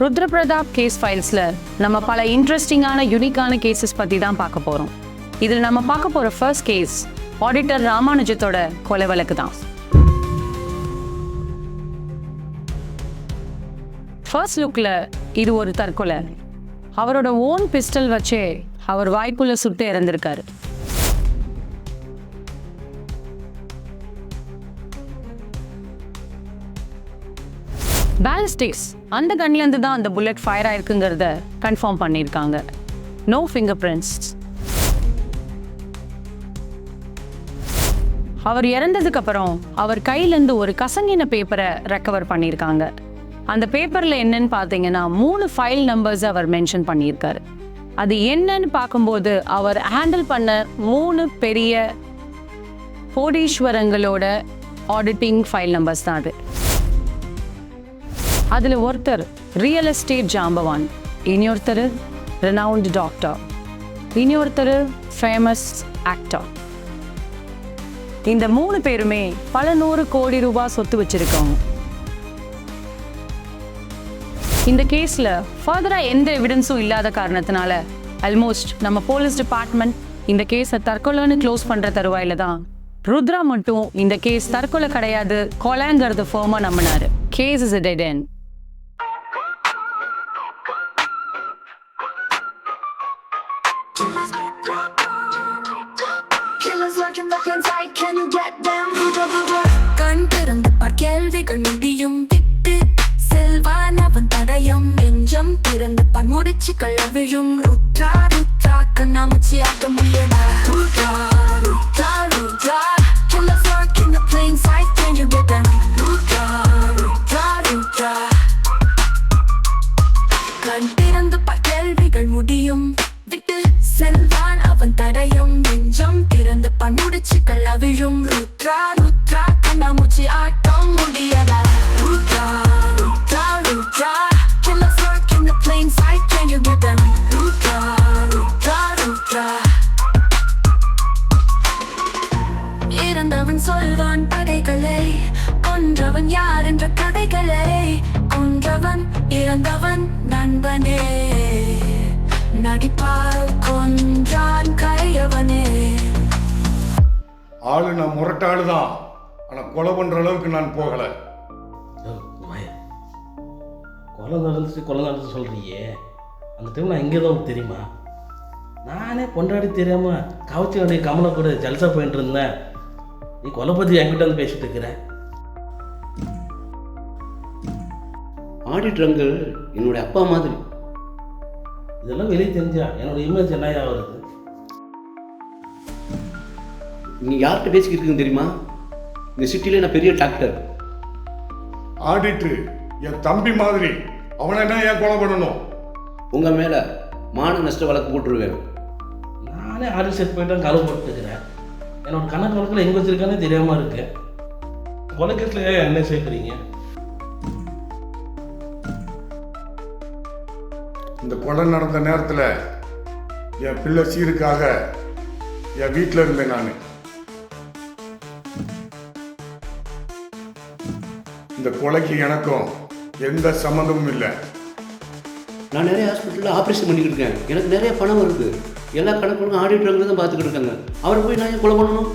ருத்ர Pratap case ஃபைல்ஸில் நம்ம பல இன்ட்ரெஸ்டிங்கான யூனிக்கான கேசஸ் பற்றி தான் பார்க்க போகிறோம். இதில் நம்ம பார்க்க போகிற ஃபர்ஸ்ட் கேஸ் ஆடிட்டர் ராமானுஜத்தோட கொலை வழக்கு தான். ஃபர்ஸ்ட் லுக்கில் இது ஒரு தற்கொலை. அவரோட ஓன் பிஸ்டல் வச்சே அவர் வாய்க்குள்ள சுட்டு இறந்திருக்காரு. பேலிஸ்டிக்ஸ் அந்த கன்லேருந்து தான் அந்த புல்லட் ஃபயர் ஆயிருக்குங்கிறத கன்ஃபார்ம் பண்ணியிருக்காங்க. No finger prints. அவர் இறந்ததுக்கு அப்புறம் அவர் கையிலேருந்து ஒரு கசங்கின பேப்பரை ரெக்கவர் பண்ணியிருக்காங்க. அந்த பேப்பரில் என்னன்னு பார்த்தீங்கன்னா 3 ஃபைல் நம்பர்ஸ் அவர் மென்ஷன் பண்ணியிருக்காரு. அது என்னன்னு பார்க்கும்போது அவர் ஹேண்டில் பண்ண 3 பெரிய கோடீஸ்வரங்களோட ஆடிட்டிங் ஃபைல் நம்பர்ஸ் தான் அது. அதில் ஒருத்தர் ரியல் எஸ்டேட் ஜாம்பவான், இனியொருத்தர் ரெனவுண்ட் டாக்டர், இனியொருத்தர் ஃபேமஸ் ஆக்டர். இந்த 3 பேருமே பல 100 கோடி ரூபாய் சொத்து வச்சிருக்காங்க. இந்த கேஸில் ஃபர்தராக எந்த எவிடன்ஸும் இல்லாத காரணத்தினால ஆல்மோஸ்ட் நம்ம போலீஸ் டிபார்ட்மெண்ட் இந்த கேஸை தற்கொலைன்னு க்ளோஸ் பண்ணுற தருவாயில் தான் ருத்ரா மட்டும் இந்த கேஸ் தற்கொலை கிடையாது, கொலைங்கிறது ஃபர்மாக நம்பினாரு. Case is a dead end. கண் திறந்து கேள்விகள் முடியும் விட்டு செல்வான் அவன் தடயம் நெஞ்சம் திறந்து முடிச்சு கள்ளவிழும் ருத்ரா ருத்ரா கண்ணாமூச்சி ஆட்ட முடியடா Rudra Rudra Rudra killers work in the plain sight can you get them Rudra Rudra Rudra கண் திறந்து கேள்விகள் முடியும் விட்டு செல்வான் அவன் தடயம் நெஞ்சம் திறந்து முடிச்சு கள்ளவிழும் ருத்ரா ருத்ரா கண்ணாமூச்சி ஆட்டம் முடியடா Rudra Rudra Rudra killers work in the plain sight can you get them Rudra Rudra Rudra இறந்தவன் சொல்வான் கதைகளை, கொன்றவன் யார் என்ற கதைகளை, கொன்றவன் இறந்தவன் நண்பனே, நடிப்பால் கொன்றான் கையவனே. ஆளு நான் முரட்டாளு தான், ஆனால் கொலை பண்ணுற அளவுக்கு நான் போகலை. கொலை நடந்துச்சு சொல்கிறியே, அந்த டைம் நான் எங்கே தான் தெரியுமா? நானே கொண்டாடி தெரியாமல் கவச்சி வேண்டிய கமலை கூட ஜல்சா போயிட்டு இருந்தேன். நீ கொலை பற்றி என்கிட்ட வந்து பேசிட்டு இருக்கிற. ஆடிட்டர் அங்கிள் என்னுடைய அப்பா மாதிரி. இதெல்லாம் வெளியே தெரிஞ்சா என்னோட இமேஜ் என்ன ஆகுறது? நீ யார்கிட்ட பேசிக்கிட்டு இருக்குன்னு தெரியுமா? இந்த சிட்டியில் நான் பெரிய டாக்டர். ஆடிட்டர் என் தம்பி மாதிரி, அவனை என்ன ஏன் கொலை பண்ணணும்? உங்கள் மேலே மான நஷ்ட வழக்கு போட்டுருவேன். நானே ஆடிட் செட் போயிட்டு கலவு போட்டுக்கிறேன். என்னோட கணக்கு வழக்கில் எங்கே வச்சுருக்கானே தெரியாமல் இருக்கு. கொலைக்கேஸில் என்ன சேர்க்குறீங்க? இந்த கொலை நடந்த நேரத்தில் என் பிள்ளை சீருக்காக என் வீட்டில் இருந்தேன். நான் இந்த கொலைக்கு எனக்கும் எந்த சம்மந்தமும் இல்லை. நான் நிறைய ஹாஸ்பிட்டலில் ஆப்ரேஷன் பண்ணிக்கிட்டு இருக்கேன். எனக்கு நிறைய பணம் வருது. எல்லா கணக்குகளும் ஆடிட்டர் தான் பார்த்துக்கிட்டு இருக்காங்க. அவரை போய் நான் ஏன் கொலை பண்ணணும்?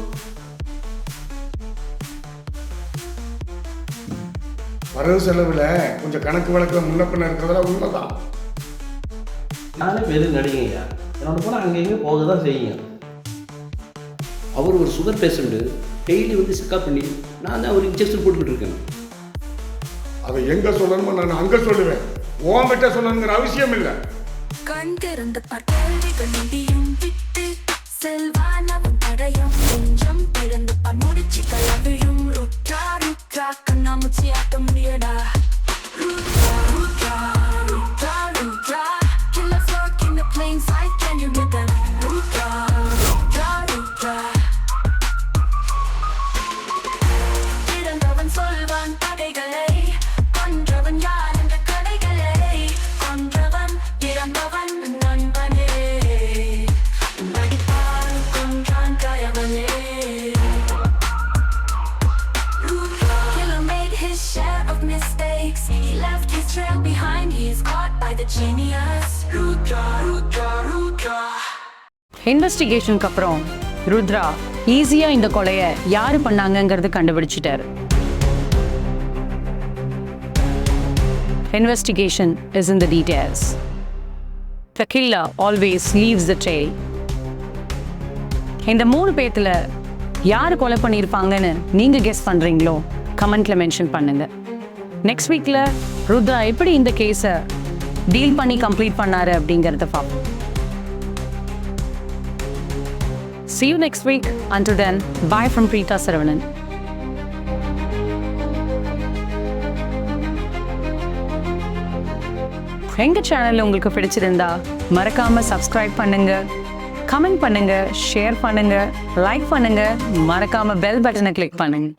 வரவு செலவில் கொஞ்சம் கணக்கு வழக்கில் முன்னப்பின இருக்கிறதெல்லாம் உண்மைதான். நானே பெரிய நடிகையா, என்னோட போனால் அங்கே இங்கே போக தான் செய்யுங்க. அவர் ஒரு சுகர் பேஷண்ட்டு, டெய்லி வந்து செக்அப் பண்ணி நான் தான் ஒரு இன்ஜெக்ஷன் போட்டுக்கிட்டு இருக்கேன். அதை எங்கே சொல்லணுமோ நான் அங்கே சொல்லுவேன். உன்கிட்ட சொல்லணுங்கிற அவசியம் இல்லை. கண் திறந்து கேள்விகள் முடியும் விட்டு செல்வான் அவன் தடயம் நெஞ்சம் திறந்து முடிச்சு கள்ளவிழும் ருத்ரா ருத்ரா கண்ணாமூச்சி ஆட்ட முடியடா Rudra Rudra Rudra Rudra killers work in the plain sight can you get them Rudra Rudra Rudra இறந்தவன் சொல்வான் கதைகளை, கொன்றவன் யார் என்ற கதைகளை, கொன்றவன் இறந்தவன் நண்பனே, நடிப்பால் கொன்றான் கையவனே. Killer made his share of mistakes. mistakes. He left his trail behind. He is caught by the genius. Rudra, Rudra, Rudra. இன்வெஸ்டிகேஷனுக்கு அப்புறம் ருத்ரா ஈஸியா இந்த கொலையை யாரு பண்ணாங்கங்கிறது கண்டுபிடிச்சிட்டாரு. Investigation is in the details. The killer always leaves the trail. இந்த 3 பேத்துல யாரு கொலை பண்ணியிருப்பாங்கன்னு நீங்க guess பண்றீங்களோ கமெண்ட்ல மென்ஷன் பண்ணுங்க. நெக்ஸ்ட் வீக்ல ருத்ரா எப்படி இந்த கேஸை டீல் பண்ணி கம்ப்ளீட் பண்ணாரு அப்படிங்கறத பார்ப்போம். See you next week. Until then, bye from Preeta Saravanan. எங்க சேனல் உங்களுக்கு பிடிச்சிருந்தா மறக்காம சப்ஸ்கிரைப் பண்ணுங்க, கமெண்ட் பண்ணுங்க, ஷேர் பண்ணுங்க, லைக் பண்ணுங்க, மறக்காம பெல் பட்டனை கிளிக் பண்ணுங்க.